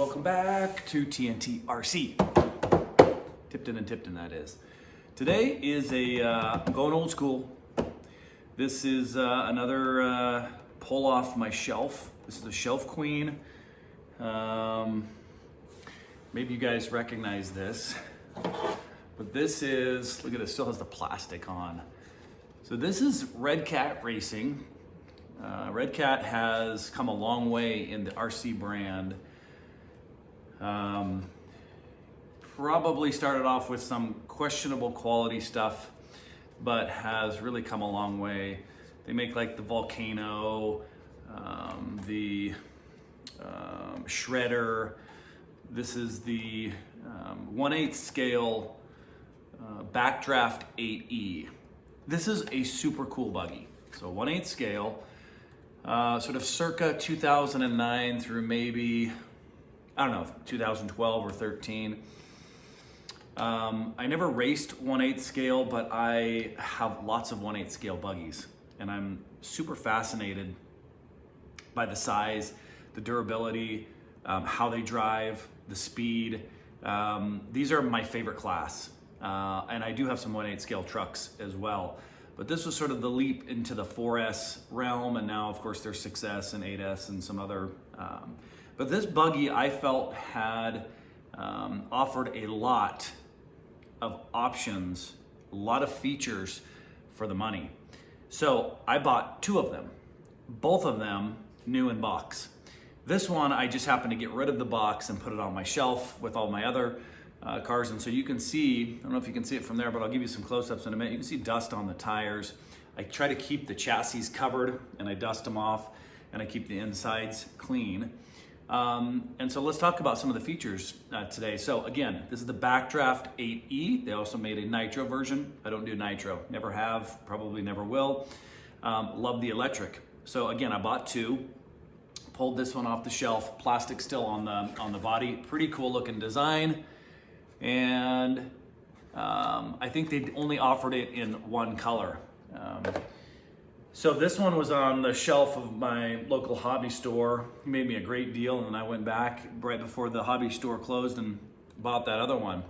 welcome back to TNT RC. Tipton and Tipton, that is. Today is I'm going old school. This is another pull off my shelf. This is a Shelf Queen. Maybe you guys recognize this, but this is, look at it, still has the plastic on. So this is Redcat Racing. Redcat has come a long way in the RC brand. Probably started off with some questionable quality stuff, but has really come a long way. They make like the Volcano, the Shredder. This is the 1/8 scale Backdraft 8E. This is a super cool buggy. So 1/8 scale, sort of circa 2009 through maybe, I don't know, 2012 or 13. I never raced 1/8 scale, but I have lots of 1/8 scale buggies, and I'm super fascinated by the size, the durability, how they drive, the speed. These are my favorite class, and I do have some 1/8 scale trucks as well. But this was sort of the leap into the 4S realm, and now of course there's 6S and 8S and some other. But this buggy I felt had offered a lot of options, a lot of features for the money. So I bought two of them, both of them new in box. This one I just happened to get rid of the box and put it on my shelf with all my other cars. And so you can see, I don't know if you can see it from there, but I'll give you some close-ups in a minute. You can see dust on the tires. I try to keep the chassis covered and I dust them off and I keep the insides clean. And so let's talk about some of the features today. So again, this is the Backdraft 8E. They also made a nitro version. I don't do nitro, never have, probably never will. Love the electric. So again, I bought two, pulled this one off the shelf, plastic still on the body, pretty cool looking design. And I think they only offered it in one color. So this one was on the shelf of my local hobby store. He made me a great deal, and then I went back right before the hobby store closed and bought that other one.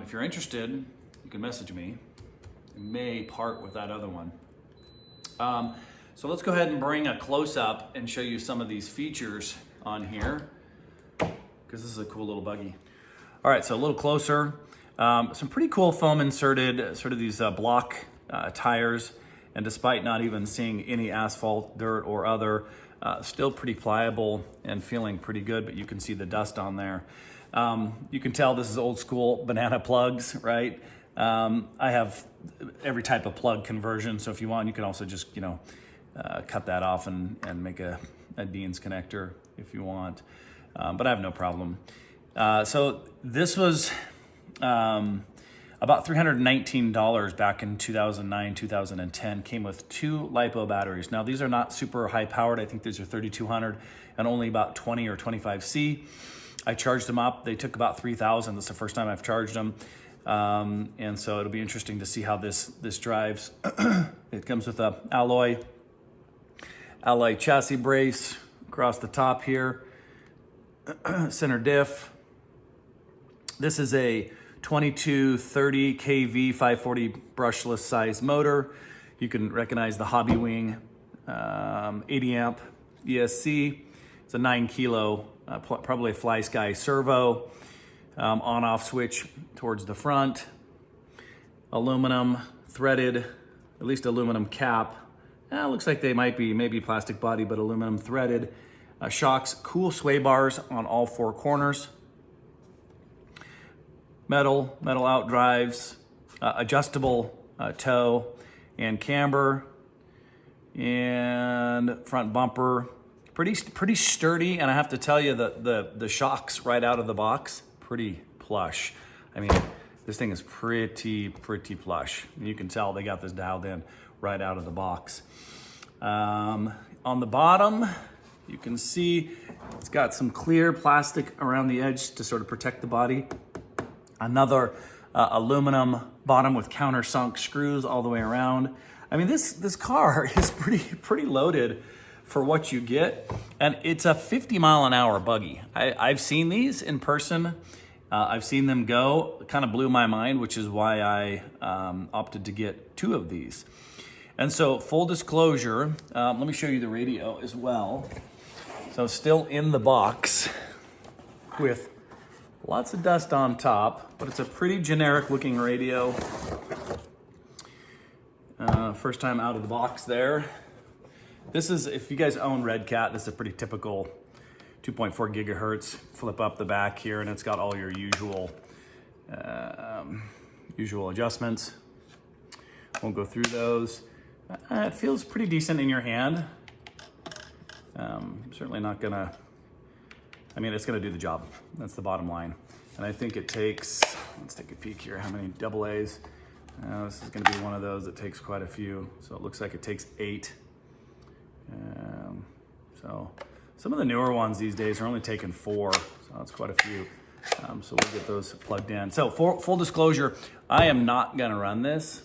If you're interested, you can message me. I may part with that other one. So let's go ahead and bring a close-up and show you some of these features on here, because this is a cool little buggy. All right, so a little closer. Some pretty cool foam inserted, sort of these block tires. And despite not even seeing any asphalt, dirt, or other, still pretty pliable and feeling pretty good, but you can see the dust on there. You can tell this is old school banana plugs, right? I have every type of plug conversion, so if you want, you can also just, cut that off and make a Dean's connector if you want, but I have no problem. So this was about $319 back in 2009, 2010, came with two LiPo batteries. Now these are not super high powered. I think these are 3200 and only about 20 or 25C. I charged them up. They took about 3,000. That's the first time I've charged them. And so it'll be interesting to see how this drives. It comes with a alloy chassis brace across the top here, center diff. This is a 2230 kV 540 brushless size motor. You can recognize the Hobby Wing 80 amp ESC. It's a 9 kilo, probably a Fly Sky servo. On off switch towards the front. Aluminum threaded, at least aluminum cap. Looks like they might be maybe plastic body, but aluminum threaded. Shocks, cool sway bars on all four corners. Metal out drives, adjustable toe and camber, and front bumper. Pretty sturdy, and I have to tell you that the shocks right out of the box, pretty plush. I mean, this thing is pretty plush. You can tell they got this dialed in right out of the box. On the bottom, you can see it's got some clear plastic around the edge to sort of protect the body. Another aluminum bottom with countersunk screws all the way around. I mean, this car is pretty loaded for what you get. And it's a 50-mile-an-hour buggy. I've seen these in person. I've seen them go. It kind of blew my mind, which is why I opted to get 2 of these. And so, full disclosure, let me show you the radio as well. So still in the box with lots of dust on top, but it's a pretty generic looking radio. First time out of the box there. This is, if you guys own Redcat, this is a pretty typical 2.4 gigahertz. Flip up the back here and it's got all your usual adjustments. Won't go through those. It feels pretty decent in your hand. Certainly not gonna, I mean, it's gonna do the job. That's the bottom line. And I think it takes, let's take a peek here, how many AA's? This is gonna be one of those that takes quite a few. So it looks like it takes 8. So some of the newer ones these days are only taking 4, so that's quite a few. So we'll get those plugged in. So for full disclosure, I am not gonna run this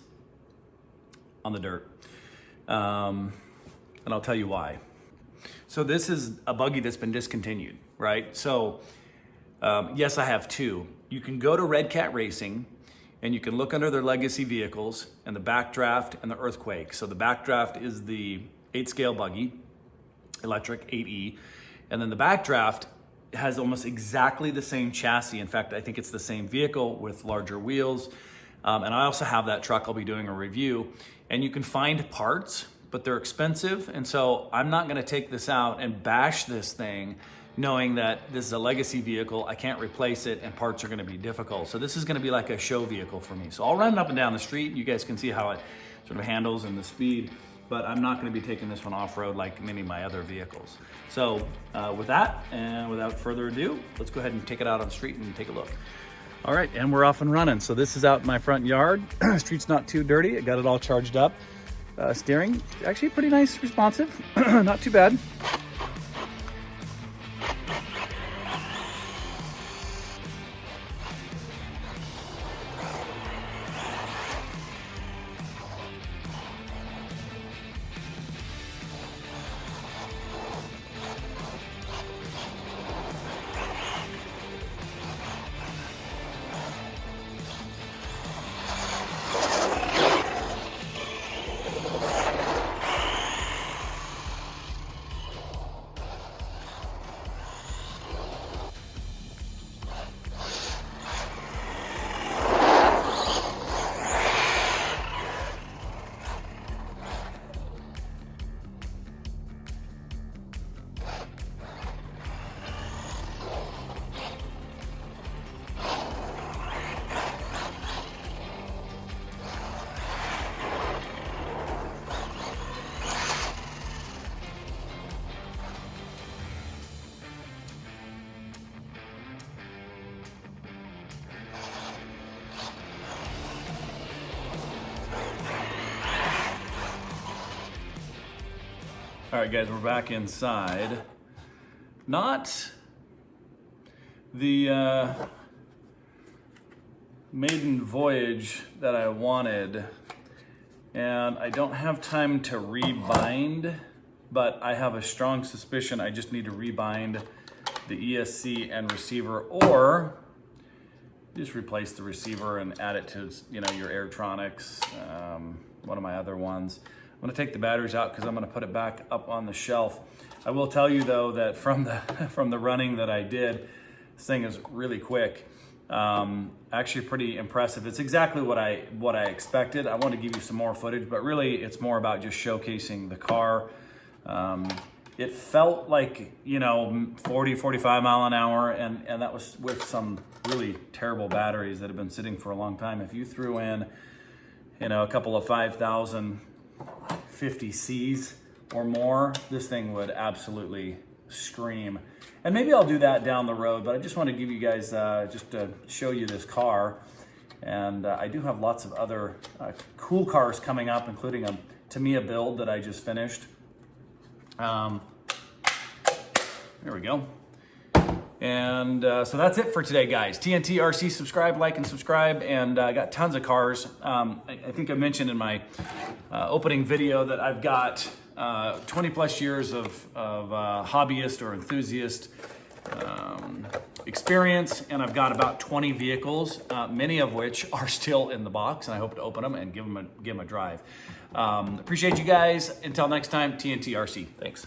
on the dirt. And I'll tell you why. So this is a buggy that's been discontinued, right? So yes, I have 2. You can go to Redcat Racing and you can look under their legacy vehicles and the Backdraft and the Earthquake. So the Backdraft is the 8-scale buggy, electric 8E. And then the Backdraft has almost exactly the same chassis. In fact, I think it's the same vehicle with larger wheels. And I also have that truck. I'll be doing a review. And you can find parts, but they're expensive. And so I'm not gonna take this out and bash this thing knowing that this is a legacy vehicle, I can't replace it, and parts are gonna be difficult. So this is gonna be like a show vehicle for me. So I'll run it up and down the street. You guys can see how it sort of handles and the speed, but I'm not gonna be taking this one off-road like many of my other vehicles. So with that, and without further ado, let's go ahead and take it out on the street and take a look. All right, and we're off and running. So this is out in my front yard. Street's not too dirty. I got it all charged up. Steering, actually pretty nice, responsive, not too bad. All right, guys, we're back inside. Not the maiden voyage that I wanted, and I don't have time to rebind, but I have a strong suspicion I just need to rebind the ESC and receiver, or just replace the receiver and add it to, you know, your Airtronics, one of my other ones. I'm gonna take the batteries out because I'm gonna put it back up on the shelf. I will tell you though that from the running that I did, this thing is really quick. Actually pretty impressive. It's exactly what I expected. I want to give you some more footage, but really it's more about just showcasing the car. It felt like, you know, 40, 45 mile an hour, and that was with some really terrible batteries that have been sitting for a long time. If you threw in, you know, a couple of 5,000 50Cs or more, this thing would absolutely scream. And maybe I'll do that down the road, but I just want to give you guys, just to show you this car. And I do have lots of other cool cars coming up, including a Tamiya build that I just finished. There we go. And so that's it for today, guys. TNT RC, subscribe, like, and subscribe. And I got tons of cars. I think I mentioned in my opening video that I've got 20 plus years of hobbyist or enthusiast experience, and I've got about 20 vehicles, many of which are still in the box, and I hope to open them and give them a drive. Appreciate you guys. Until next time, TNT RC. Thanks.